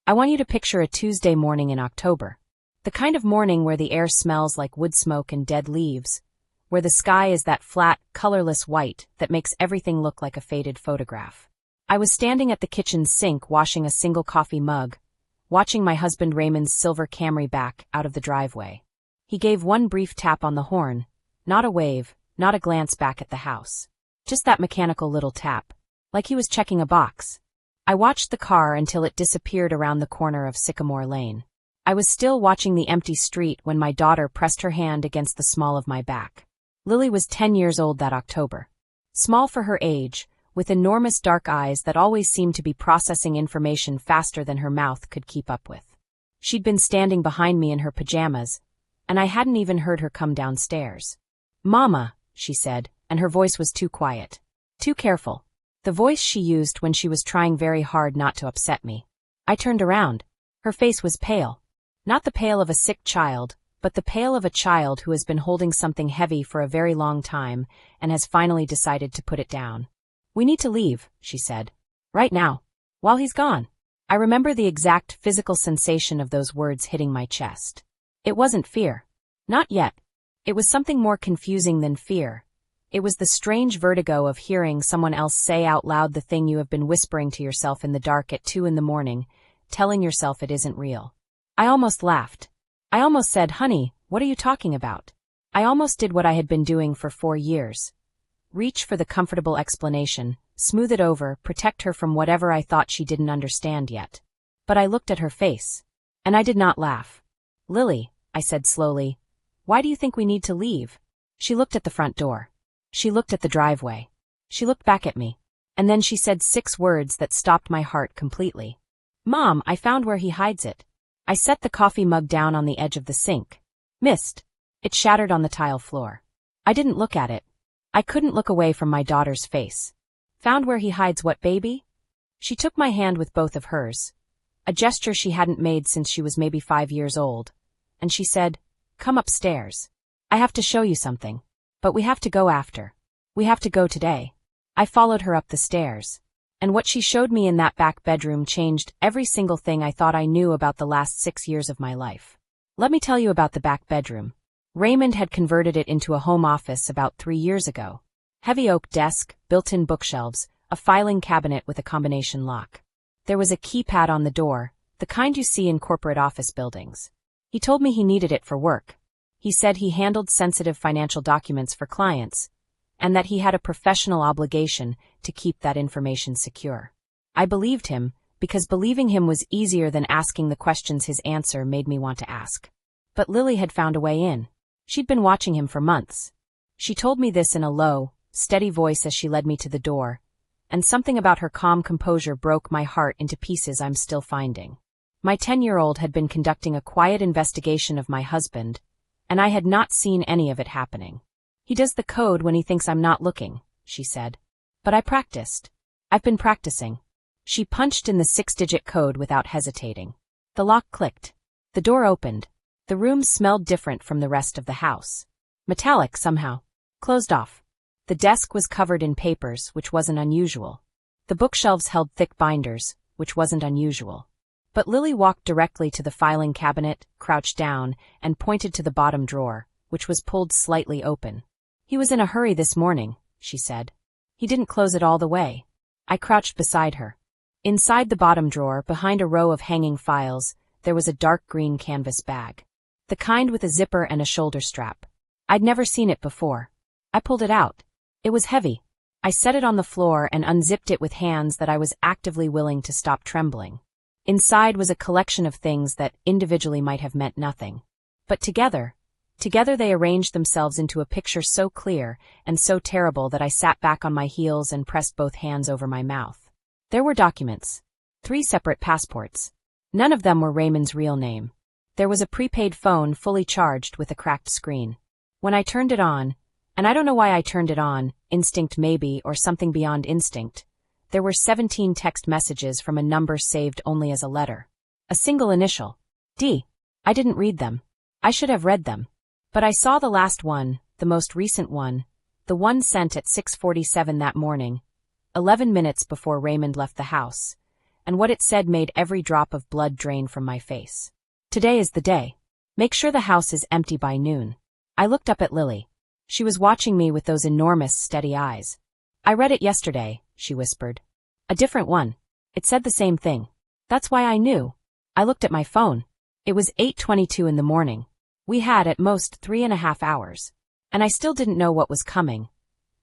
I want you to picture a Tuesday morning in October. The kind of morning where the air smells like wood smoke and dead leaves, where the sky is that flat, colorless white that makes everything look like a faded photograph. I was standing at the kitchen sink washing a single coffee mug, watching my husband Raymond's silver Camry back out of the driveway. He gave one brief tap on the horn, not a wave, not a glance back at the house. Just that mechanical little tap, like he was checking a box. I watched the car until it disappeared around the corner of Sycamore Lane. I was still watching the empty street when my daughter pressed her hand against the small of my back. Lily was 10 years old that October. Small for her age, with enormous dark eyes that always seemed to be processing information faster than her mouth could keep up with. She'd been standing behind me in her pajamas, and I hadn't even heard her come downstairs. "Mama," she said, and her voice was too quiet. Too careful. The voice she used when she was trying very hard not to upset me. I turned around. Her face was pale. Not the pale of a sick child, but the pale of a child who has been holding something heavy for a very long time and has finally decided to put it down. "We need to leave," she said. "Right now. While he's gone." I remember the exact physical sensation of those words hitting my chest. It wasn't fear. Not yet. It was something more confusing than fear. It was the strange vertigo of hearing someone else say out loud the thing you have been whispering to yourself in the dark at 2 a.m, telling yourself it isn't real. I almost laughed. I almost said, "Honey, what are you talking about?" I almost did what I had been doing for 4 years. Reach for the comfortable explanation, smooth it over, protect her from whatever I thought she didn't understand yet. But I looked at her face. And I did not laugh. "Lily," I said slowly, "why do you think we need to leave?" She looked at the front door. She looked at the driveway. She looked back at me. And then she said 6 words that stopped my heart completely. "Mom, I found where he hides it." I set the coffee mug down on the edge of the sink. Missed. It shattered on the tile floor. I didn't look at it. I couldn't look away from my daughter's face. "Found where he hides what, baby?" She took my hand with both of hers, a gesture she hadn't made since she was maybe 5 years old, and she said, "Come upstairs. I have to show you something. But we have to go after. We have to go today." I followed her up the stairs. And what she showed me in that back bedroom changed every single thing I thought I knew about the last 6 years of my life. Let me tell you about the back bedroom. Raymond had converted it into a home office about 3 years ago. Heavy oak desk, built-in bookshelves, a filing cabinet with a combination lock. There was a keypad on the door, the kind you see in corporate office buildings. He told me he needed it for work. He said he handled sensitive financial documents for clients, and that he had a professional obligation to keep that information secure. I believed him, because believing him was easier than asking the questions his answer made me want to ask. But Lily had found a way in. She'd been watching him for months. She told me this in a low, steady voice as she led me to the door, and something about her calm composure broke my heart into pieces I'm still finding. My 10-year-old had been conducting a quiet investigation of my husband, and I had not seen any of it happening. "He does the code when he thinks I'm not looking," she said. "But I practiced. I've been practicing." She punched in the 6-digit code without hesitating. The lock clicked. The door opened. The room smelled different from the rest of the house. Metallic somehow. Closed off. The desk was covered in papers, which wasn't unusual. The bookshelves held thick binders, which wasn't unusual. But Lily walked directly to the filing cabinet, crouched down, and pointed to the bottom drawer, which was pulled slightly open. "He was in a hurry this morning," she said. "He didn't close it all the way." I crouched beside her. Inside the bottom drawer, behind a row of hanging files, there was a dark green canvas bag. The kind with a zipper and a shoulder strap. I'd never seen it before. I pulled it out. It was heavy. I set it on the floor and unzipped it with hands that I was actively willing to stop trembling. Inside was a collection of things that individually might have meant nothing. But together they arranged themselves into a picture so clear and so terrible that I sat back on my heels and pressed both hands over my mouth. There were documents. 3 separate passports. None of them were Raymond's real name. There was a prepaid phone fully charged with a cracked screen. When I turned it on, and I don't know why I turned it on, instinct maybe, or something beyond instinct, there were 17 text messages from a number saved only as a letter. A single initial. D. I didn't read them. I should have read them. But I saw the last one, the most recent one, the one sent at 6:47 that morning, 11 minutes before Raymond left the house, and what it said made every drop of blood drain from my face. Today is the day. Make sure the house is empty by noon. I looked up at Lily. She was watching me with those enormous, steady eyes. I read it yesterday, she whispered. A different one. It said the same thing. That's why I knew. I looked at my phone. It was 8:22 in the morning. We had at most 3.5 hours. And I still didn't know what was coming.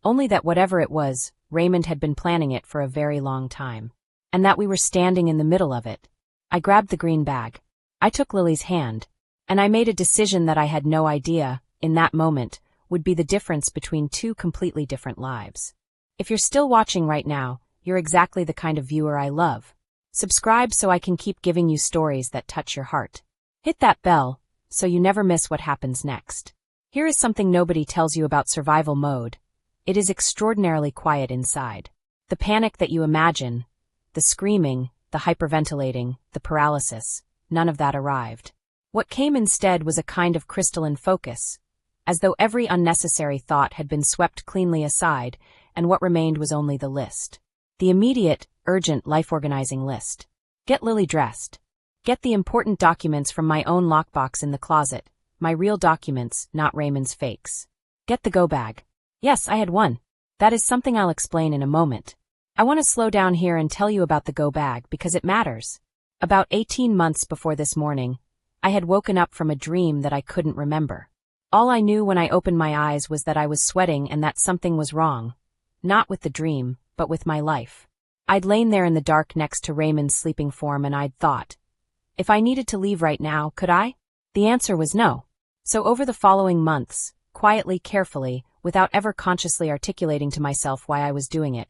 Only that whatever it was, Raymond had been planning it for a very long time. And that we were standing in the middle of it. I grabbed the green bag. I took Lily's hand. And I made a decision that I had no idea, in that moment, would be the difference between two completely different lives. If you're still watching right now, you're exactly the kind of viewer I love. Subscribe so I can keep giving you stories that touch your heart. Hit that bell, so you never miss what happens next. Here is something nobody tells you about survival mode. It is extraordinarily quiet inside. The panic that you imagine, the screaming, the hyperventilating, the paralysis, none of that arrived. What came instead was a kind of crystalline focus, as though every unnecessary thought had been swept cleanly aside, and what remained was only the list. The immediate, urgent life-organizing list. Get Lily dressed. Get the important documents from my own lockbox in the closet, my real documents, not Raymond's fakes. Get the go bag. Yes, I had one. That is something I'll explain in a moment. I want to slow down here and tell you about the go bag because it matters. About 18 months before this morning, I had woken up from a dream that I couldn't remember. All I knew when I opened my eyes was that I was sweating and that something was wrong. Not with the dream, but with my life. I'd lain there in the dark next to Raymond's sleeping form and I'd thought, if I needed to leave right now, could I? The answer was no. So over the following months, quietly, carefully, without ever consciously articulating to myself why I was doing it,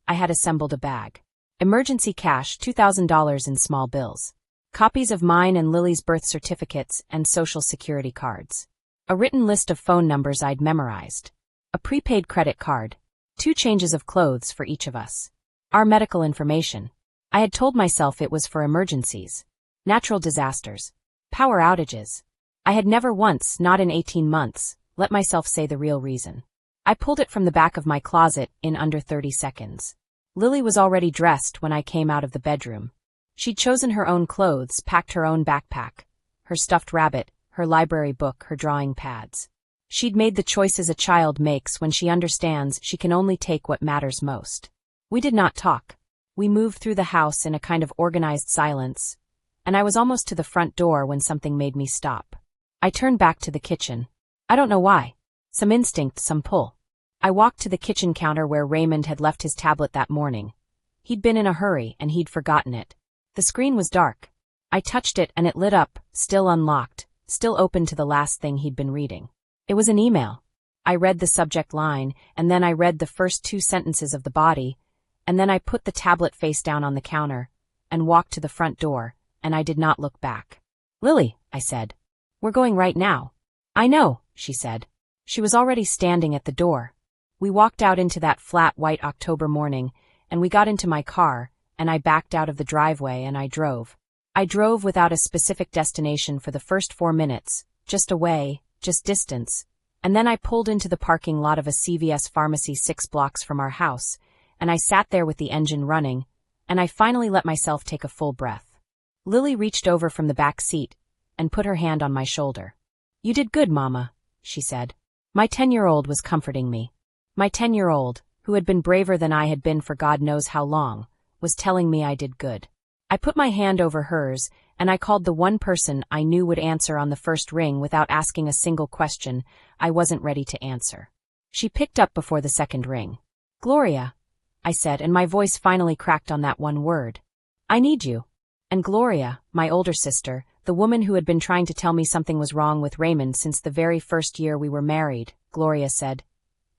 I had assembled a bag. Emergency cash, $2,000 in small bills. Copies of mine and Lily's birth certificates and social security cards. A written list of phone numbers I'd memorized. A prepaid credit card. 2 changes of clothes for each of us. Our medical information. I had told myself it was for emergencies. Natural disasters. Power outages. I had never once, not in 18 months, let myself say the real reason. I pulled it from the back of my closet in under 30 seconds. Lily was already dressed when I came out of the bedroom. She'd chosen her own clothes, packed her own backpack, her stuffed rabbit, her library book, her drawing pads. She'd made the choices a child makes when she understands she can only take what matters most. We did not talk. We moved through the house in a kind of organized silence, and I was almost to the front door when something made me stop. I turned back to the kitchen. I don't know why. Some instinct, some pull. I walked to the kitchen counter where Raymond had left his tablet that morning. He'd been in a hurry and he'd forgotten it. The screen was dark. I touched it and it lit up, still unlocked, still open to the last thing he'd been reading. It was an email. I read the subject line, and then I read the first 2 sentences of the body, and then I put the tablet face down on the counter, and walked to the front door, and I did not look back. Lily, I said. We're going right now. I know, she said. She was already standing at the door. We walked out into that flat white October morning, and we got into my car, and I backed out of the driveway and I drove. I drove without a specific destination for the first 4 minutes, just away, just distance, and then I pulled into the parking lot of a CVS pharmacy 6 blocks from our house, and I sat there with the engine running, and I finally let myself take a full breath. Lily reached over from the back seat and put her hand on my shoulder. You did good, Mama, she said. My 10-year-old was comforting me. My 10-year-old, who had been braver than I had been for God knows how long, was telling me I did good. I put my hand over hers, and I called the one person I knew would answer on the first ring without asking a single question I wasn't ready to answer. She picked up before the second ring. Gloria, I said, and my voice finally cracked on that one word. I need you. And Gloria, my older sister, the woman who had been trying to tell me something was wrong with Raymond since the very first year we were married, Gloria said,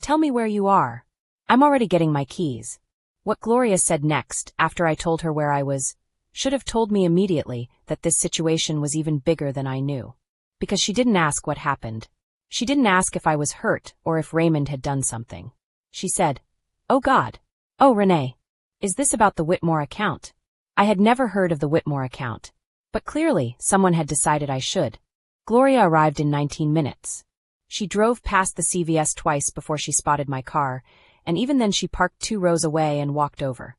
Tell me where you are. I'm already getting my keys. What Gloria said next, after I told her where I was, should have told me immediately that this situation was even bigger than I knew. Because she didn't ask what happened. She didn't ask if I was hurt or if Raymond had done something. She said, Oh God. Oh, Renee. Is this about the Whitmore account? I had never heard of the Whitmore account. But clearly, someone had decided I should. Gloria arrived in 19 minutes. She drove past the CVS twice before she spotted my car, and even then she parked 2 rows away and walked over.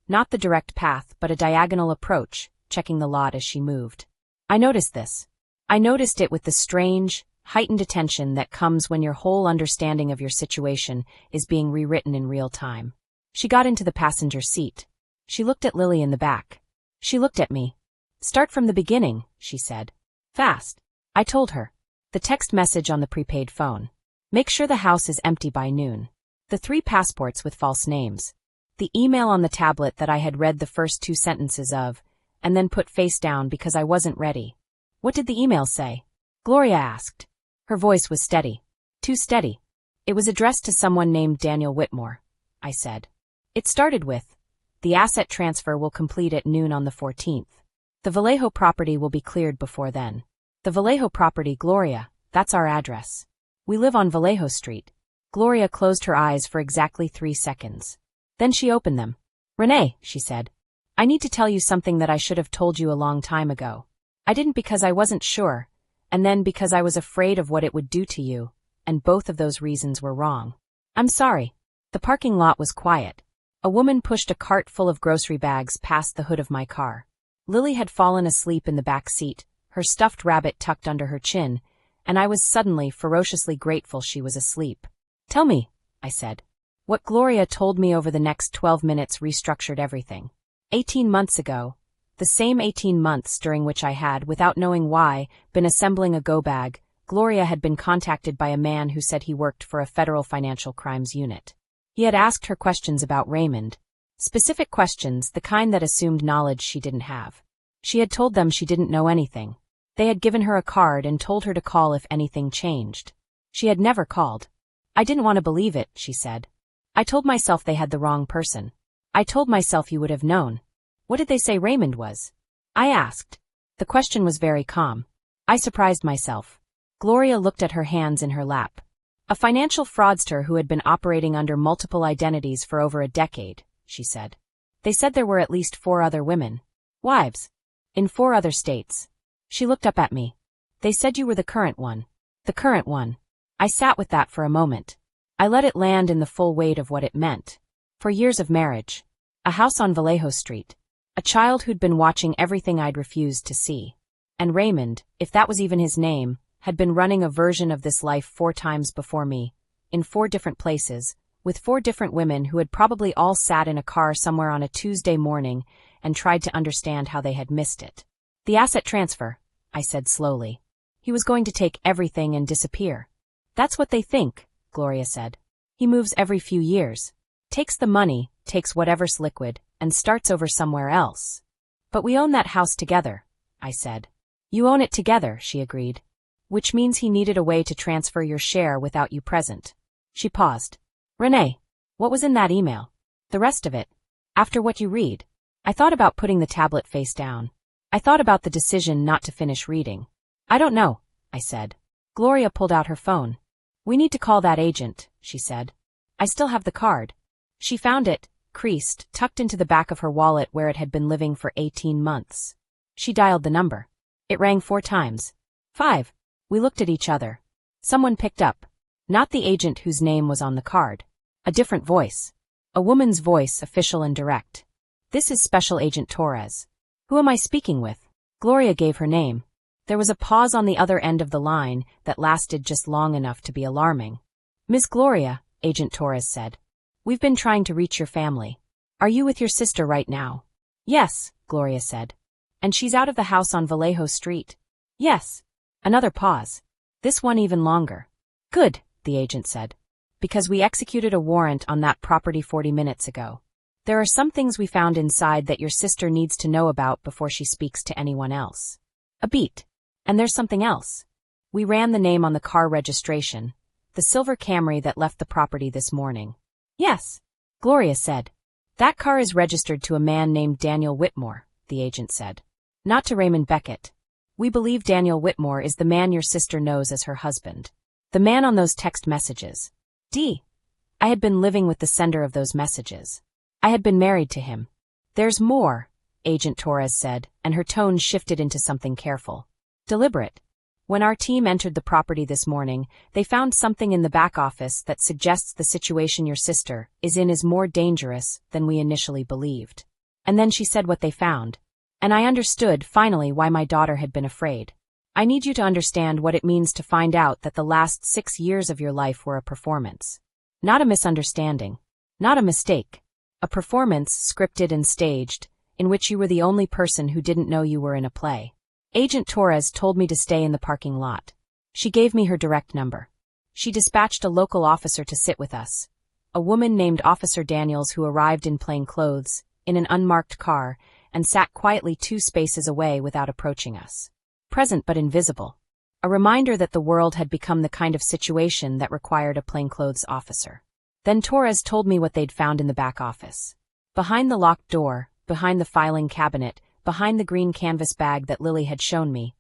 Not the direct path, but a diagonal approach, checking the lot as she moved. I noticed this. I noticed it with the strange, heightened attention that comes when your whole understanding of your situation is being rewritten in real time. She got into the passenger seat. She looked at Lily in the back. She looked at me. Start from the beginning, she said. Fast. I told her. The text message on the prepaid phone. Make sure the house is empty by noon. The 3 passports with false names. The email on the tablet that I had read the first 2 sentences of, and then put face down because I wasn't ready. What did the email say? Gloria asked. Her voice was steady. Too steady. It was addressed to someone named Daniel Whitmore, I said. It started with, the asset transfer will complete at noon on the 14th. The Vallejo property will be cleared before then. The Vallejo property, Gloria, that's our address. We live on Vallejo Street. Gloria closed her eyes for exactly 3 seconds. Then she opened them. Renee, she said. I need to tell you something that I should have told you a long time ago. I didn't because I wasn't sure, and then because I was afraid of what it would do to you, and both of those reasons were wrong. I'm sorry. The parking lot was quiet. A woman pushed a cart full of grocery bags past the hood of my car. Lily had fallen asleep in the back seat, her stuffed rabbit tucked under her chin, and I was suddenly ferociously grateful she was asleep. Tell me, I said. What Gloria told me over the next 12 minutes restructured everything. 18 months ago, the same 18 months during which I had, without knowing why, been assembling a go-bag, Gloria had been contacted by a man who said he worked for a federal financial crimes unit. He had asked her questions about Raymond. Specific questions, the kind that assumed knowledge she didn't have. She had told them she didn't know anything. They had given her a card and told her to call if anything changed. She had never called. I didn't want to believe it, she said. I told myself they had the wrong person. I told myself you would have known. What did they say Raymond was? I asked. The question was very calm. I surprised myself. Gloria looked at her hands in her lap. A financial fraudster who had been operating under multiple identities for over a decade, she said. They said there were at least 4 other women. Wives. In 4 other states. She looked up at me. They said you were the current one. The current one. I sat with that for a moment. I let it land in the full weight of what it meant. 4 years of marriage. A house on Vallejo Street. A child who'd been watching everything I'd refused to see. And Raymond, if that was even his name, had been running a version of this life 4 times before me, in 4 different places, with 4 different women who had probably all sat in a car somewhere on a Tuesday morning and tried to understand how they had missed it. The asset transfer, I said slowly. He was going to take everything and disappear. That's what they think, Gloria said. He moves every few years, takes the money, takes whatever's liquid, and starts over somewhere else. But we own that house together, I said. You own it together, she agreed. Which means he needed a way to transfer your share without you present. She paused. Renee, what was in that email? The rest of it. After what you read. I thought about putting the tablet face down. I thought about the decision not to finish reading. I don't know, I said. Gloria pulled out her phone. We need to call that agent, she said. I still have the card. She found it, creased, tucked into the back of her wallet where it had been living for 18 months. She dialed the number. It rang 4 times. 5. We looked at each other. Someone picked up. Not the agent whose name was on the card. A different voice. A woman's voice, official and direct. This is Special Agent Torres. Who am I speaking with? Gloria gave her name. There was a pause on the other end of the line that lasted just long enough to be alarming. Miss Gloria, Agent Torres said. We've been trying to reach your family. Are you with your sister right now? Yes, Gloria said. And she's out of the house on Vallejo Street? Yes. Another pause. This one even longer. Good, the agent said. Because we executed a warrant on that property 40 minutes ago. There are some things we found inside that your sister needs to know about before she speaks to anyone else. A beat. And there's something else. We ran the name on the car registration, the silver Camry that left the property this morning. Yes, Gloria said. That car is registered to a man named Daniel Whitmore, the agent said. Not to Raymond Beckett. We believe Daniel Whitmore is the man your sister knows as her husband. The man on those text messages. I had been living with the sender of those messages. I had been married to him. There's more, Agent Torres said, and her tone shifted into something careful. Deliberate. When our team entered the property this morning, they found something in the back office that suggests the situation your sister is in is more dangerous than we initially believed. And then she said what they found. And I understood, finally, why my daughter had been afraid. I need you to understand what it means to find out that the last 6 years of your life were a performance. Not a misunderstanding. Not a mistake. A performance, scripted and staged, in which you were the only person who didn't know you were in a play. Agent Torres told me to stay in the parking lot. She gave me her direct number. She dispatched a local officer to sit with us. A woman named Officer Daniels who arrived in plain clothes, in an unmarked car, and sat quietly 2 spaces away without approaching us. Present but invisible. A reminder that the world had become the kind of situation that required a plainclothes officer. Then Torres told me what they'd found in the back office. Behind the locked door, behind the filing cabinet, behind the green canvas bag that Lily had shown me,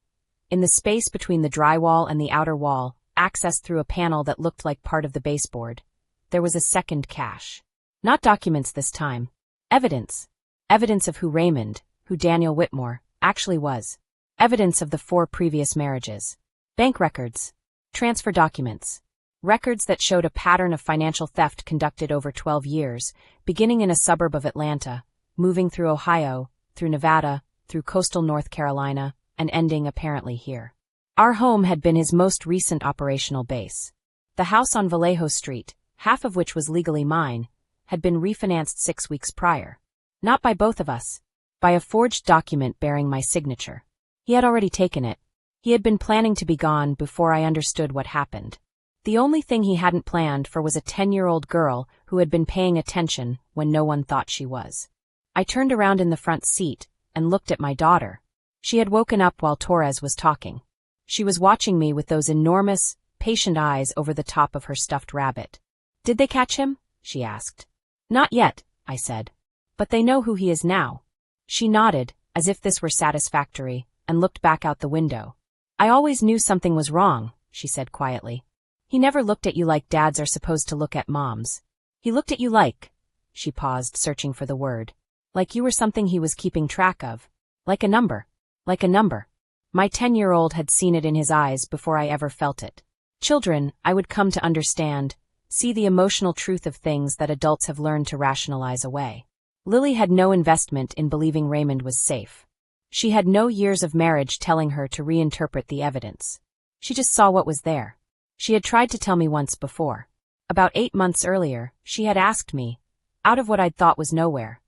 in the space between the drywall and the outer wall, accessed through a panel that looked like part of the baseboard, there was a second cache. Not documents this time. Evidence. Evidence of who Raymond, who Daniel Whitmore, actually was. Evidence of the 4 previous marriages. Bank records. Transfer documents. Records that showed a pattern of financial theft conducted over 12 years, beginning in a suburb of Atlanta, moving through Ohio, through Nevada, through coastal North Carolina, and ending apparently here. Our home had been his most recent operational base. The house on Vallejo Street, half of which was legally mine, had been refinanced 6 weeks prior. Not by both of us. By a forged document bearing my signature. He had already taken it. He had been planning to be gone before I understood what happened. The only thing he hadn't planned for was a 10-year-old girl who had been paying attention when no one thought she was. I turned around in the front seat and looked at my daughter. She had woken up while Torres was talking. She was watching me with those enormous, patient eyes over the top of her stuffed rabbit. "Did they catch him?" she asked. "Not yet," I said. "But they know who he is now." She nodded, as if this were satisfactory, and looked back out the window. "I always knew something was wrong," she said quietly. "He never looked at you like dads are supposed to look at moms. He looked at you like," she paused, searching for the word, "like you were something he was keeping track of. Like a number. Like a number." My 10-year-old had seen it in his eyes before I ever felt it. Children, I would come to understand, see the emotional truth of things that adults have learned to rationalize away. Lily had no investment in believing Raymond was safe. She had no years of marriage telling her to reinterpret the evidence. She just saw what was there. She had tried to tell me once before. About 8 months earlier, she had asked me, out of what I'd thought was nowhere,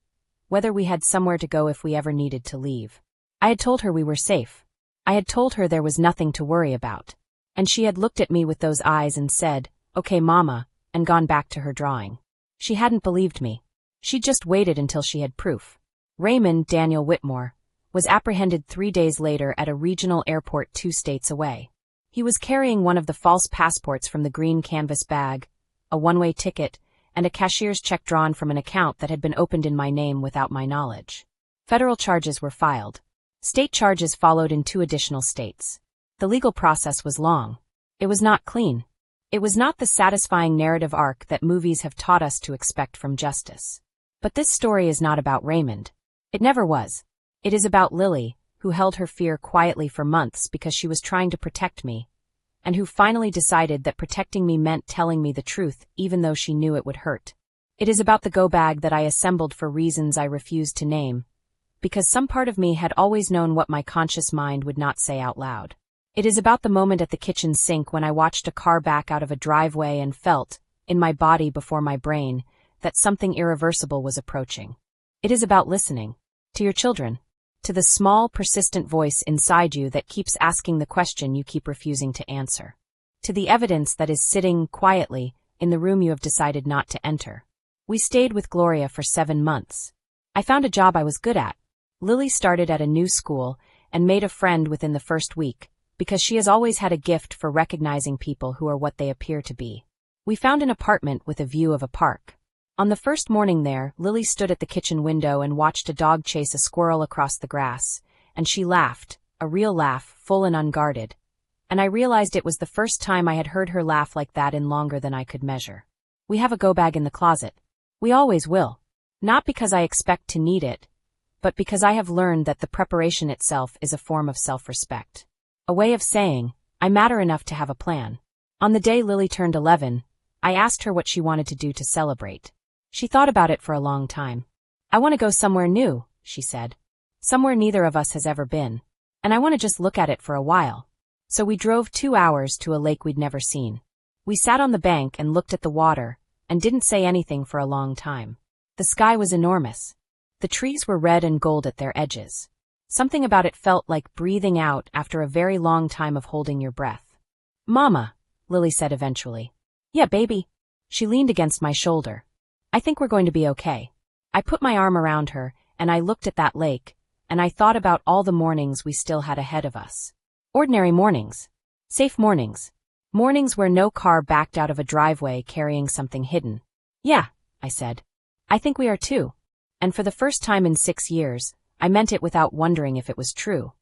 whether we had somewhere to go if we ever needed to leave. I had told her we were safe. I had told her there was nothing to worry about. And she had looked at me with those eyes and said, "Okay, Mama," and gone back to her drawing. She hadn't believed me. She'd just waited until she had proof. Raymond Daniel Whitmore was apprehended 3 days later at a regional airport 2 states away. He was carrying one of the false passports from the green canvas bag, a one-way ticket, and a cashier's check drawn from an account that had been opened in my name without my knowledge. Federal charges were filed. State charges followed in 2 additional states. The legal process was long. It was not clean. It was not the satisfying narrative arc that movies have taught us to expect from justice. But this story is not about Raymond. It never was. It is about Lily, who held her fear quietly for months because she was trying to protect me, and who finally decided that protecting me meant telling me the truth even though she knew it would hurt. It is about the go bag that I assembled for reasons I refused to name, because some part of me had always known what my conscious mind would not say out loud. It is about the moment at the kitchen sink when I watched a car back out of a driveway and felt, in my body before my brain, that something irreversible was approaching. It is about listening. To your children. To the small, persistent voice inside you that keeps asking the question you keep refusing to answer. To the evidence that is sitting, quietly, in the room you have decided not to enter. We stayed with Gloria for 7 months. I found a job I was good at. Lily started at a new school and made a friend within the first week, because she has always had a gift for recognizing people who are what they appear to be. We found an apartment with a view of a park. On the first morning there, Lily stood at the kitchen window and watched a dog chase a squirrel across the grass, and she laughed, a real laugh, full and unguarded. And I realized it was the first time I had heard her laugh like that in longer than I could measure. We have a go bag in the closet. We always will. Not because I expect to need it, but because I have learned that the preparation itself is a form of self-respect. A way of saying, I matter enough to have a plan. On the day Lily turned 11, I asked her what she wanted to do to celebrate. She thought about it for a long time. "I want to go somewhere new," she said. Somewhere neither of us has ever been. And I want to just look at it for a while. So we drove 2 hours to a lake we'd never seen. We sat on the bank and looked at the water, and didn't say anything for a long time. The sky was enormous. The trees were red and gold at their edges. Something about it felt like breathing out after a very long time of holding your breath. Mama, Lily said eventually. Yeah, baby. She leaned against my shoulder. I think we're going to be okay. I put my arm around her, and I looked at that lake, and I thought about all the mornings we still had ahead of us. Ordinary mornings. Safe mornings. Mornings where no car backed out of a driveway carrying something hidden. Yeah, I said. I think we are too. And for the first time in 6 years, I meant it without wondering if it was true.